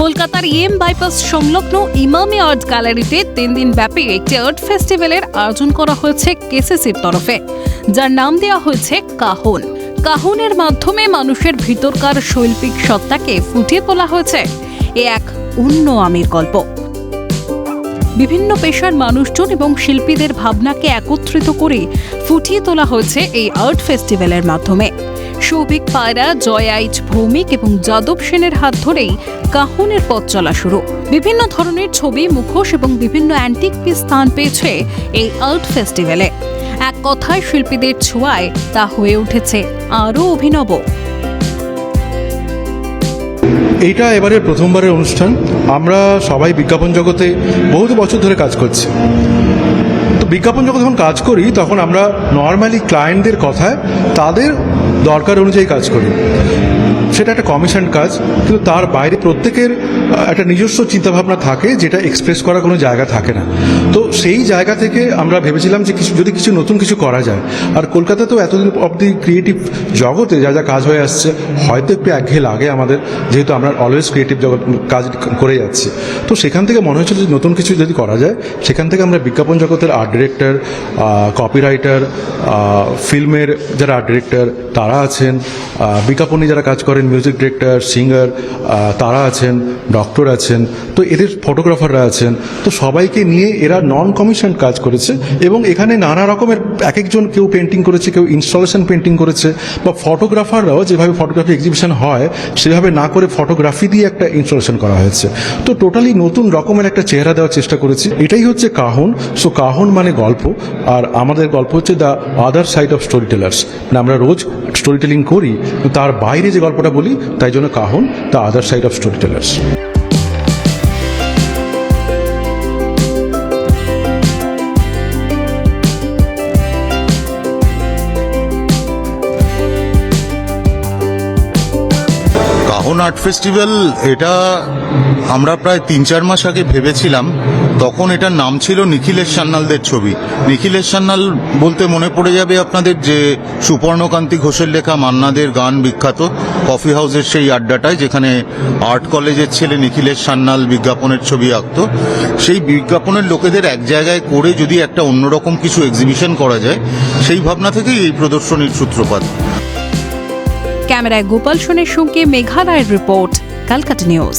কলকাতার বাইপাস সংলগ্ন ইমামি আর্ট গ্যালারিতে 3 দিন ব্যাপী একটি আর্ট ফেস্টিভ্যালের আয়োজন করা হয়েছে কেসিসির তরফে, যার নাম দেওয়া হয়েছে কাহন। কাহনের মাধ্যমে মানুষের ভিতরকার শৈল্পিক সত্তাকে ফুটিয়ে তোলা হয়েছে এ এক অন্য আমির গল্প। বিভিন্ন পেশার মানুষজন এবং শিল্পীদের ভাবনাকে একত্রিত করে ফুটিয়ে তোলা হয়েছে এই আর্ট ফেস্টিভ্যালের মাধ্যমে। সৌভিক পায়রা, জয় আইচ ভৌমিক এবং যাদব সেনের হাত ধরেই কাহনের পথ চলা শুরু। বিভিন্ন ধরনের ছবি, মুখোশ এবং বিভিন্ন অ্যান্টিক পিস স্থান পেয়েছে এই আর্ট ফেস্টিভ্যালে। এক কথায় শিল্পীদের ছোঁয়ায় তা হয়ে উঠেছে আরও অভিনব। এইটা এবারে প্রথমবারের অনুষ্ঠান। আমরা সবাই বিজ্ঞাপন জগতে বহুত বছর ধরে কাজ করছি। তো বিজ্ঞাপন যখন কাজ করি তখন আমরা নর্মালি ক্লায়েন্টদের কথায় তাদের দরকার অনুযায়ী কাজ করি। সেটা একটা কমিশন কাজ, কিন্তু তার বাইরে প্রত্যেকের একটা নিজস্ব চিন্তাভাবনা থাকে, যেটা এক্সপ্রেস করার কোনো জায়গা থাকে না। তো সেই জায়গা থেকে আমরা ভেবেছিলাম যে যদি কিছু নতুন কিছু করা যায়। আর কলকাতা তো এতদিন অবধি ক্রিয়েটিভ জগতে যা যা কাজ হয়ে আসছে, হয়তো একটু একঘেয়ে লাগে আমাদের, যেহেতু আমরা অলওয়েজ ক্রিয়েটিভ জগৎ কাজ করে যাচ্ছি। তো সেখান থেকে মনে হচ্ছিল যে নতুন কিছু যদি করা যায়। সেখান থেকে আমরা বিজ্ঞাপন জগতের আর্ট ডিরেক্টর, কপিরাইটার, ফিল্মের যারা আর্ট ডিরেক্টর তারা আছেন, বিজ্ঞাপনে যারা কাজ করেন, মিউজিক ডিরেক্টর, সিঙ্গার তারা আছেন, ডক্টর আছেন, তো এদের ফটোগ্রাফাররা আছেন। তো সবাইকে নিয়ে এরা নন কমিশন কাজ করেছে এবং এখানে নানা রকমের এক একজন, কেউ পেন্টিং করেছে, কেউ ইনস্টলেশন পেন্টিং করেছে, বা ফটোগ্রাফাররাও যেভাবে ফটোগ্রাফি এক্সিবিশন হয় সেভাবে না করে ফটোগ্রাফি দিয়ে একটা ইনস্টলেশন করা হয়েছে। তো টোটালি নতুন রকমের একটা চেহারা দেওয়ার চেষ্টা করেছি। এটাই হচ্ছে কাহন। সো কাহন মানে গল্প, আর আমাদের গল্প হচ্ছে the other side of story tailors. মানে আমরা রোজ স্টোরি টেলিং করি, তার বাইরে যে গল্পটা বলি, তাই জন্য Kahon the other side of storytellers. Kahon art festival, এটা আমরা প্রায় 3-4 মাস আগে ভেবেছিলাম। তখন এটার নাম ছিল নিখিলেশ সান্যালদের ছবি। নিখিলেশ সান্যাল বলতে মনে পড়ে যাবে আপনাদের যে সুপর্ণকান্তি ঘোষের লেখা মান্নাদের গান বিখ্যাত কফি হাউসের সেই আড্ডাটায়, যেখানে আর্ট কলেজের ছেলে নিখিলেশ সান্যাল বিজ্ঞাপনের ছবি আঁকতো। সেই বিজ্ঞাপনের লোকেদের এক জায়গায় করে যদি একটা অন্যরকম কিছু এক্সিবিশন করা যায়, সেই ভাবনা থেকেই এই প্রদর্শনীর সূত্রপাত। ক্যামেরায় গোপাল সোনের সঙ্গে মেঘালয়ের রিপোর্ট, কলকাতা নিউজ।